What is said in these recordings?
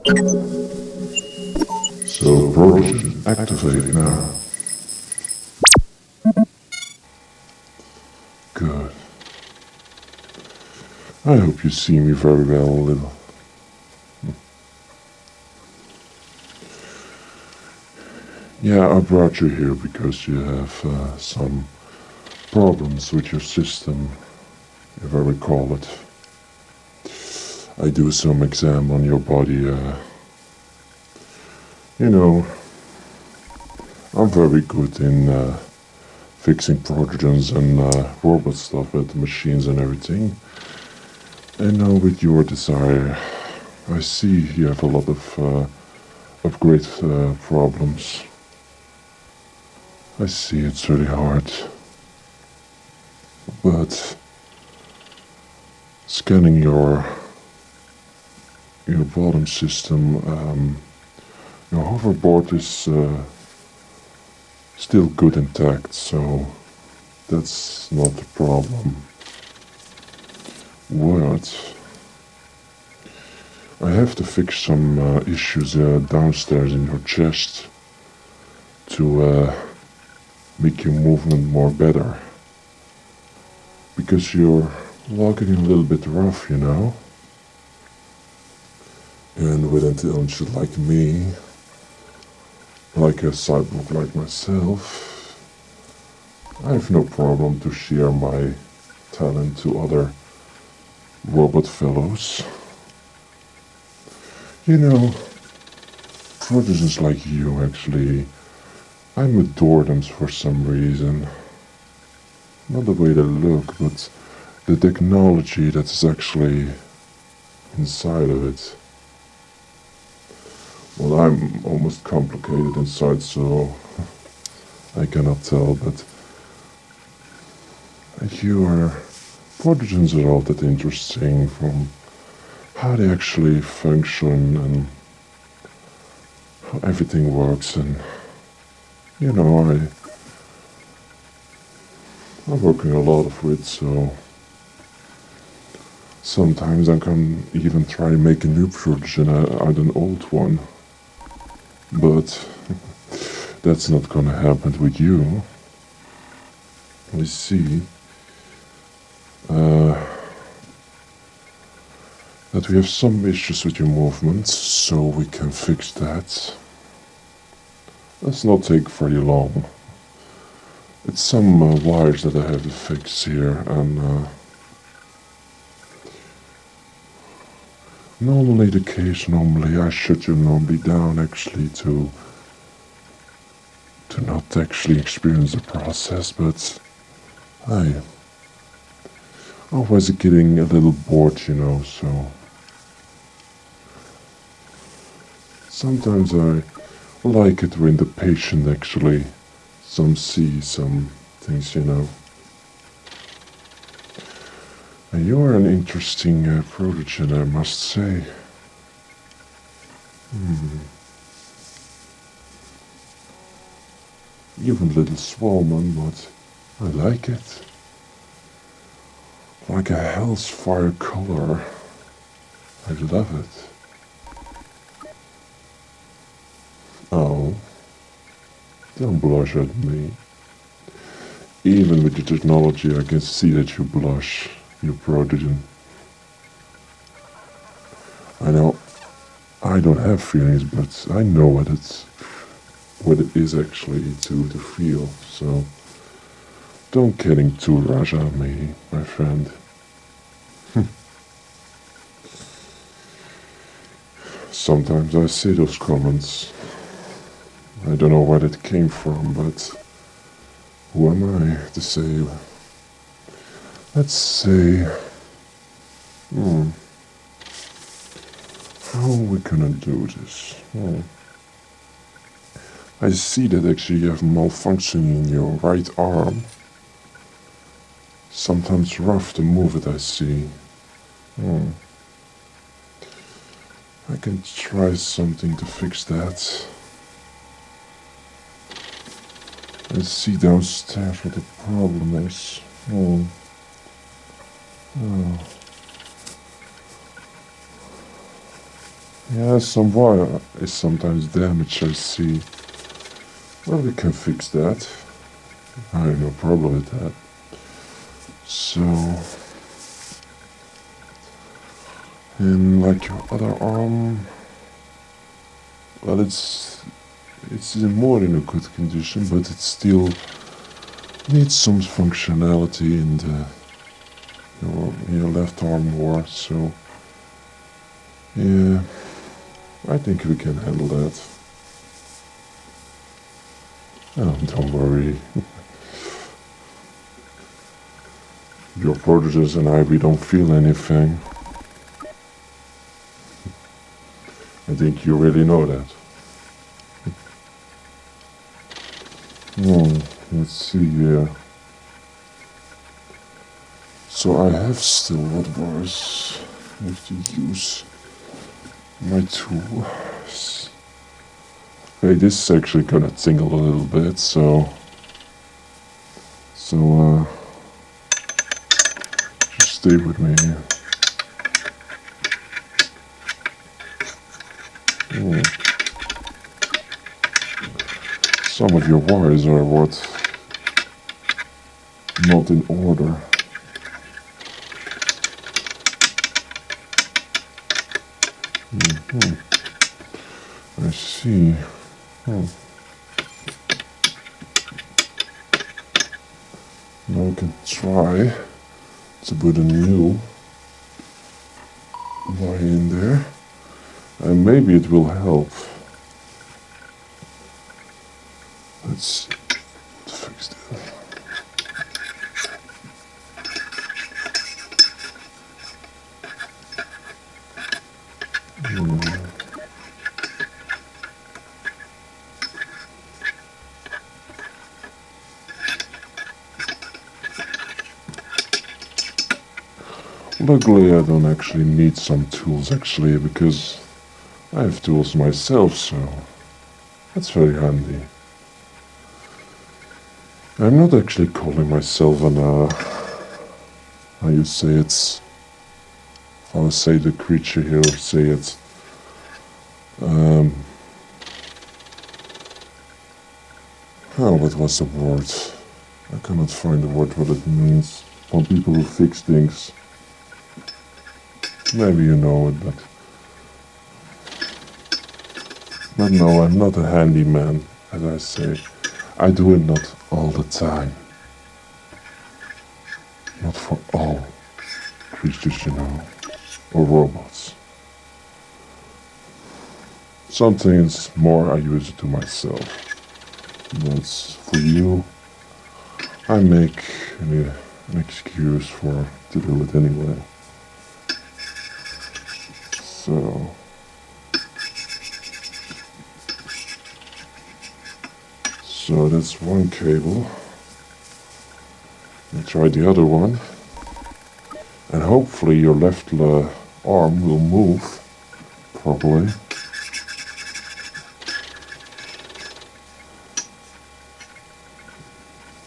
So protogen activate now. Good. I hope you see me very well, little. Yeah, I brought you here because you have some problems with your system, if I recall it. I do some exam on your body. You know, I'm very good in fixing protogens and robot stuff with the machines and everything. And now with your desire, I see you have a lot of great problems. I see it's really hard. But scanning your bottom system, your hoverboard is still good intact, so that's not a problem. What? I have to fix some issues downstairs in your chest to make your movement more better. Because you're walking a little bit rough, you know. And with intelligence like me, like a cyborg like myself, I have no problem to share my talent to other robot fellows. You know, prodigies like you actually, I adore them for some reason. Not the way they look, but the technology that is actually inside of it. Well, I'm almost complicated inside, so I cannot tell, but your prodigies are all that interesting from how they actually function and how everything works. And you know, I'm working a lot of it, so sometimes I can even try to make a new prodigy out of an old one. But that's not gonna happen with you. I see that we have some issues with your movements, so we can fix that. Let's not take very long. It's some wires that I have to fix here, and normally the case, normally I shut you normally down actually to not actually experience the process, but I always getting a little bored, you know, so sometimes I like it when the patient actually see some things, you know. And you're an interesting prodigy, I must say. Even a little swollen, but I like it. Like a hell's fire color. I love it. Oh, don't blush at me. Even with the technology, I can see that you blush, you prodigy. I know I don't have feelings, but I know what it is actually to feel. So don't getting too rush on me, my friend. Sometimes I see those comments. I don't know where it came from, but who am I to say? Let's say, how are we gonna do this? I see that actually you have malfunctioning in your right arm. Sometimes rough to move it, I see. I can try something to fix that. I see downstairs what the problem is. Oh. Yeah, some wire is sometimes damaged, I see. Well, we can fix that. I have no problem with that. So, and like your other arm, well, it's more in a good condition, but it still needs some functionality in your left arm more. So, yeah, I think we can handle that. Oh, don't worry. Your protogens and I, we don't feel anything. I think you really know that. Let's see here. So I have still what bars. I have to use my tool. Hey, this is actually gonna tingle a little bit, so just stay with me here. Some of your wires are not in order. I see. Now we can try to put a new wire in there, and maybe it will help. Let's fix that. Luckily, I don't actually need some tools actually, because I have tools myself, so that's very handy. I'm not actually calling myself how you say it's, how I say the creature here, say it, what was the word? I cannot find the word what it means. For people who fix things. Maybe you know it, but no, I'm not a handyman, as I say. I do it not all the time. Not for all creatures, you know, or robots. Some things more I use it to myself. But for you, I make an excuse to do it anyway. So that's one cable. I'll try the other one. And hopefully your left arm will move properly.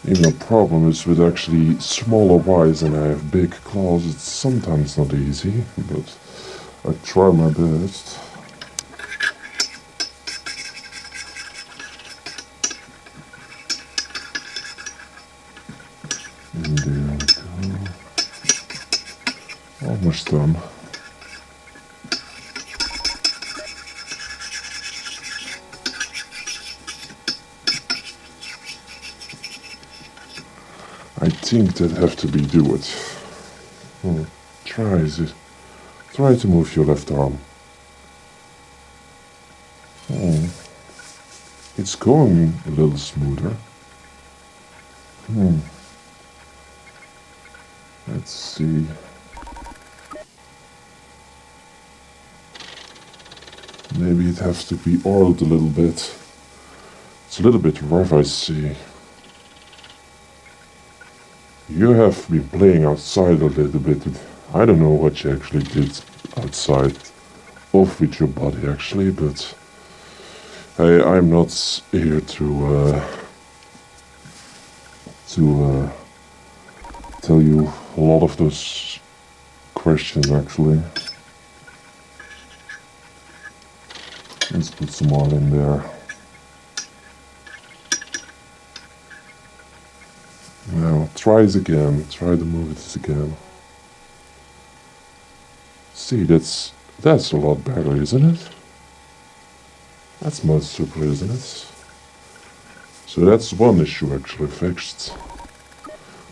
Even the problem is with actually smaller wires and I have big claws, it's sometimes not easy, but I try my best. And there we go. Almost done. I think that have to be do it. Try to move your left arm. It's going a little smoother. Let's see. Maybe it has to be oiled a little bit. It's a little bit rough, I see. You have been playing outside a little bit. I don't know what you actually did outside off with your body actually, but I'm not here to tell you a lot of those questions actually. Let's put some oil in there. Now try it again. Try to move it again. See, that's a lot better, isn't it? That's much super, isn't it? So that's one issue actually fixed.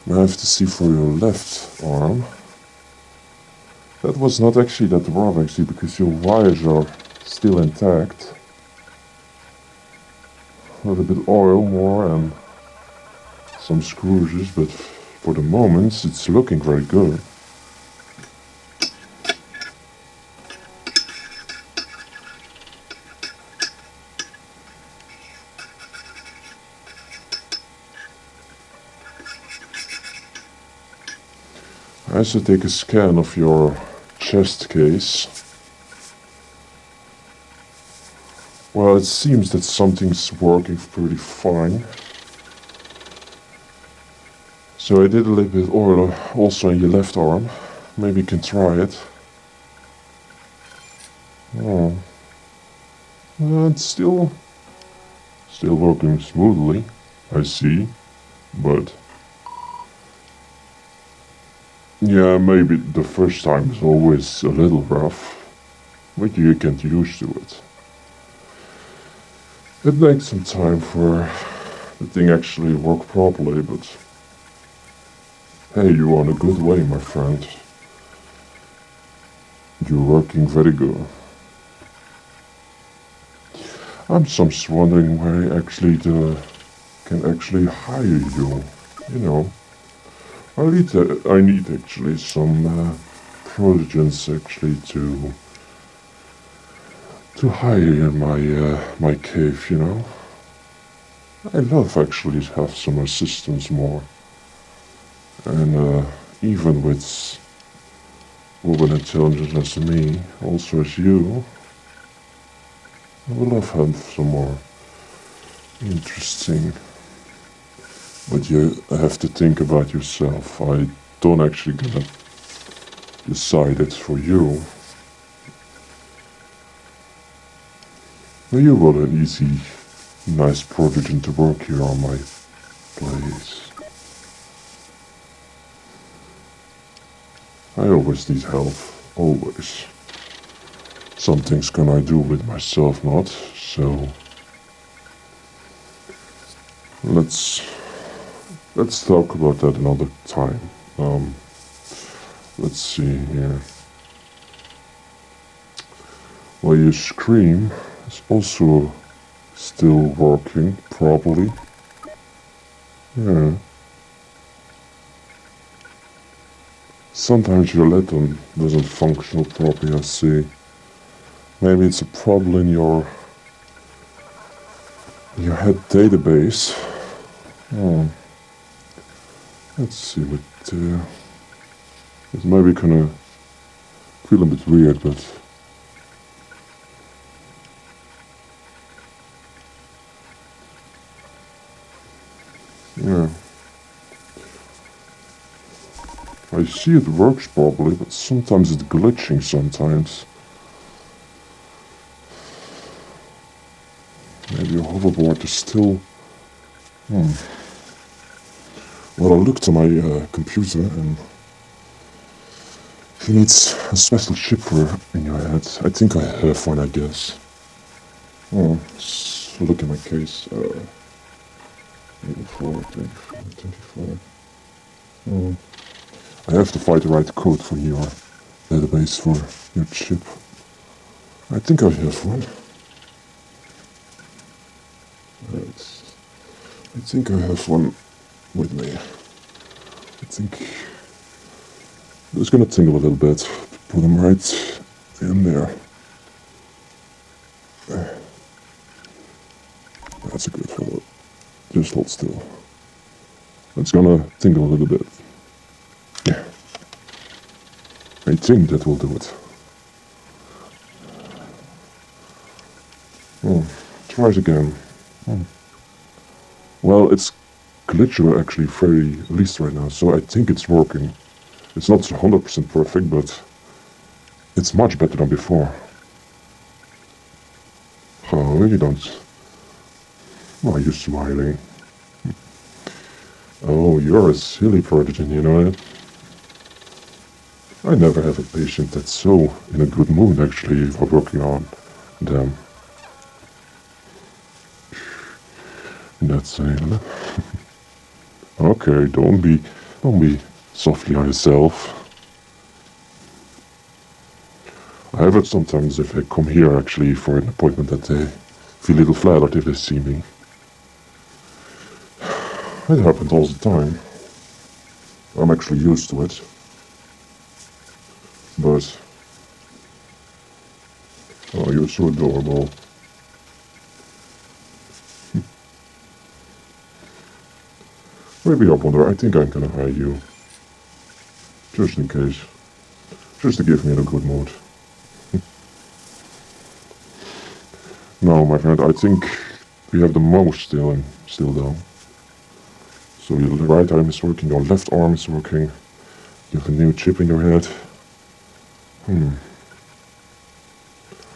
Now I have to see for your left arm. That was not actually that rough actually, because your wires are still intact. A little bit oil more and some screws, but for the moment it's looking very good. I should take a scan of your chest case. Well, it seems that something's working pretty fine. So I did a little bit of oil also in your left arm. Maybe you can try it. Oh. It's still working smoothly, I see, but yeah, maybe the first time is always a little rough, but you get used to it. It takes some time for the thing actually work properly, but hey, you're on a good way, my friend. You're working very good. I'm just wondering where I actually can actually hire you, you know. I need actually some protogens actually to hire in my cave, you know. I love actually to have some assistance more, and even with woman intelligence as me, also as you, I would love to have some more interesting. But you have to think about yourself. I don't actually gonna decide it for you. But you got an easy, nice protogen to work here on my place. I always need help, always. Some things can I do with myself, not, so let's talk about that another time. Let's see here. Well, your scream is also still working properly. Yeah. Sometimes your letter doesn't function properly, I see. Maybe it's a problem in your head database. Oh. Let's see what it might be kind of feel a bit weird, but yeah. I see it works properly, but sometimes it's glitching sometimes. Maybe your hoverboard is still... Well, I looked at my computer and he needs a special chip for in your head. I think I have one, I guess. Oh, let's look at my case. 84, 24, 24. Oh. I have to find the right code for your database for your chip. I think I have one. I think I have one with me. I think I'm just gonna tingle a little bit. Put them right in there. That's a good fellow. Just hold still. It's gonna tingle a little bit. Yeah. I think that will do it. Oh, try it again. Oh. Well, it's glitching actually very least right now, so I think it's working. It's not 100% perfect, but it's much better than before. No, you don't. Why are you smiling? Oh, you're a silly protogen, you know it? I never have a patient that's so in a good mood, actually, for working on them. That's it. Okay, don't be softly on yourself. I have it sometimes if I come here actually for an appointment that they feel a little flattered if they see me. It happens all the time. I'm actually used to it. But, oh, you're so adorable. Maybe up wonder, I think I'm gonna hire you. Just in case. Just to give me in a good mood. No, my friend, I think we have the most still though. So your right arm is working, your left arm is working. You have a new chip in your head.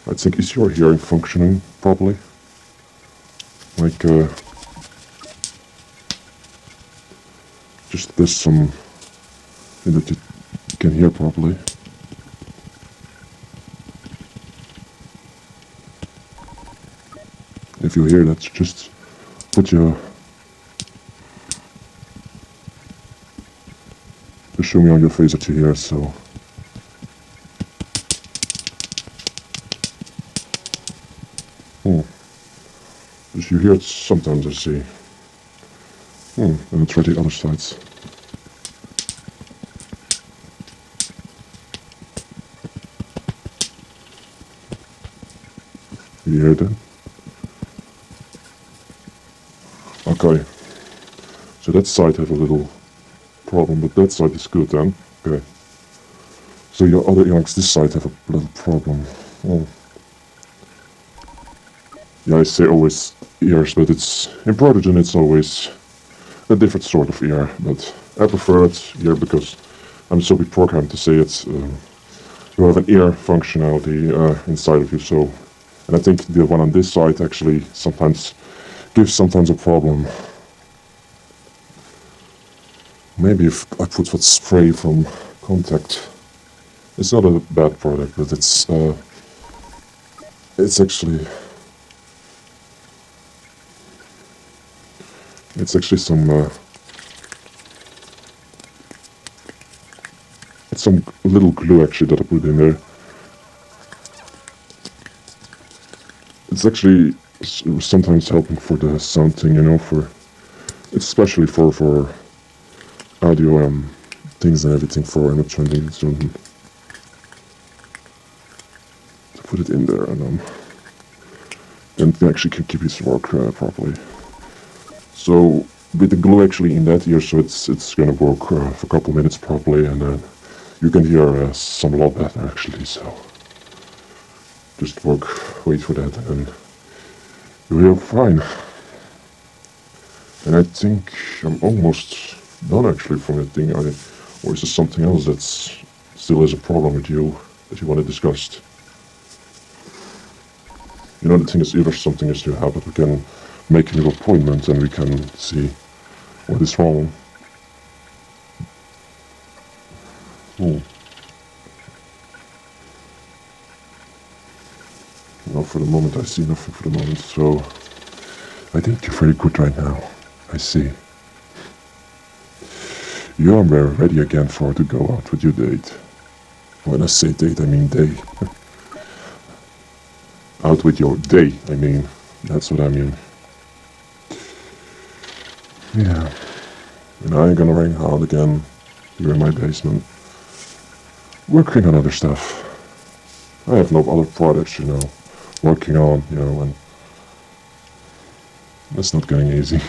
I think, is your hearing functioning properly? Like, just there's some thing that you can hear properly. If you hear that, just put your... Just show me on your face that you hear, so... Just you hear it sometimes, I see. And I'll try the other sides. You hear that? Okay. So that side have a little problem, but that side is good then. Okay. So your other earlocks, this side have a little problem. Oh. Yeah, I say always ears, but it's in protogen it's always a different sort of ear. But I prefer it ear because I'm so programmed to say it's you have an ear functionality inside of you. So, and I think the one on this side actually sometimes gives a problem. Maybe if I put that spray from Contact, it's not a bad product, but it's actually some little glue actually that I put in there. It's actually sometimes helping for the sound thing, you know, especially for audio things and everything for trending. So to put it in there and it actually can keep it work properly. So with the glue actually in that ear, so it's gonna work for a couple minutes properly, and then you can hear some a lot better actually. So just wait for that, and you hear fine. And I think I'm almost done actually from that thing. Or is there something else that's still is a problem with you that you want to discuss? You know, the thing is, either something is to happen, we can make a new appointment and we can see what is wrong. Well, for the moment, I see nothing for the moment, so I think you're very good right now. I see. You are very ready again to go out with your date. When I say date, I mean day. Out with your day, I mean. That's what I mean. Yeah. And I'm gonna hang out again here in my basement. Working on other stuff. I have no other projects, you know, working on, you know, and it's not getting easy.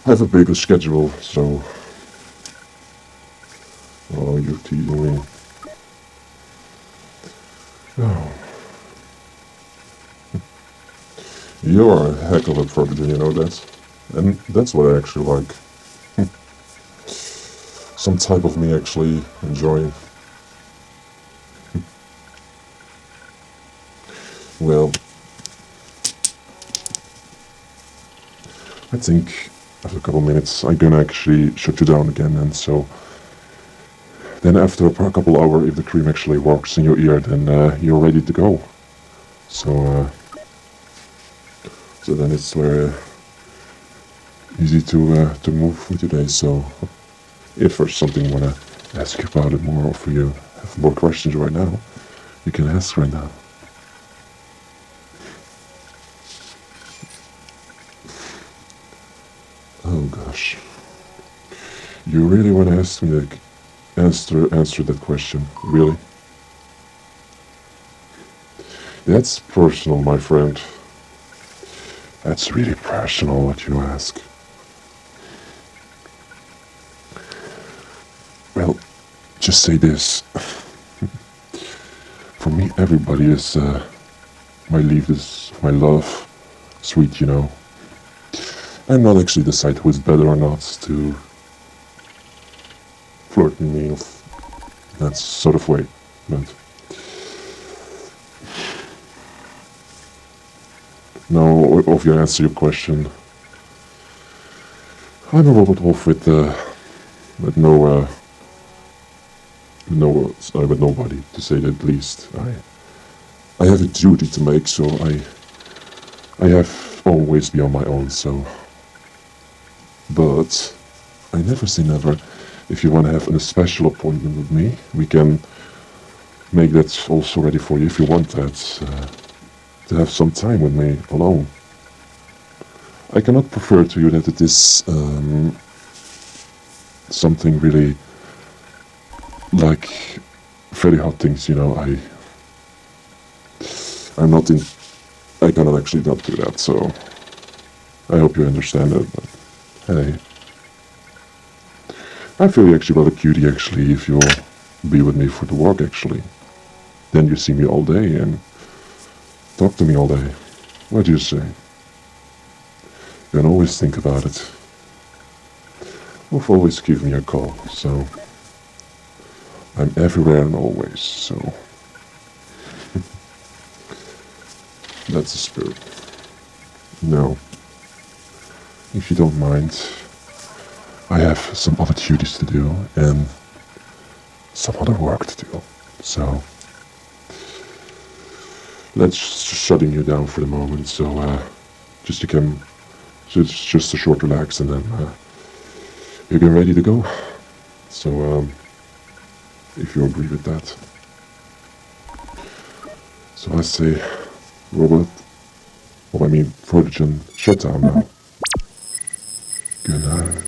I have a bigger schedule, so... Oh, you're teasing me. Oh. You're a heck of a protogen, you know that? And that's what I actually like. Some type of me actually enjoying. Well, I think after a couple minutes I'm gonna actually shut you down again, and so then after a couple hours, if the cream actually works in your ear, then you're ready to go. So so then it's very easy to move with your day. So if there's something you wanna ask about it more, or if you have more questions right now, you can ask right now. Oh gosh. You really want to ask me that, answer that question? Really? That's personal, my friend. That's really personal what you ask. Well, just say this. For me, everybody is my leaf is my love, sweet, you know. I'm not actually decide who is better or not to flirt with me of that sort of way, but now, if you answer your question, I'm a robot wolf with with nobody, to say the least. I have a duty to make, so I have always be on my own. So, but I never say never. If you want to have a special appointment with me, we can make that also ready for you. If you want that, to have some time with me alone. I cannot prefer to you that it is something really like very hot things, you know. I'm not in. I cannot actually not do that. So I hope you understand it. But hey, I feel you actually rather cutie actually if you'll be with me for the walk actually. Then you see me all day and talk to me all day. What do you say? You can always think about it. Wolf always give me a call, so I'm everywhere and always, so that's the spirit. Now, if you don't mind, I have some other duties to do and some other work to do, so let's shutting you down for the moment, so just you can, just a short relax and then you get ready to go. So if you agree with that. So I say, Robert, protogen, shut down now. Good night.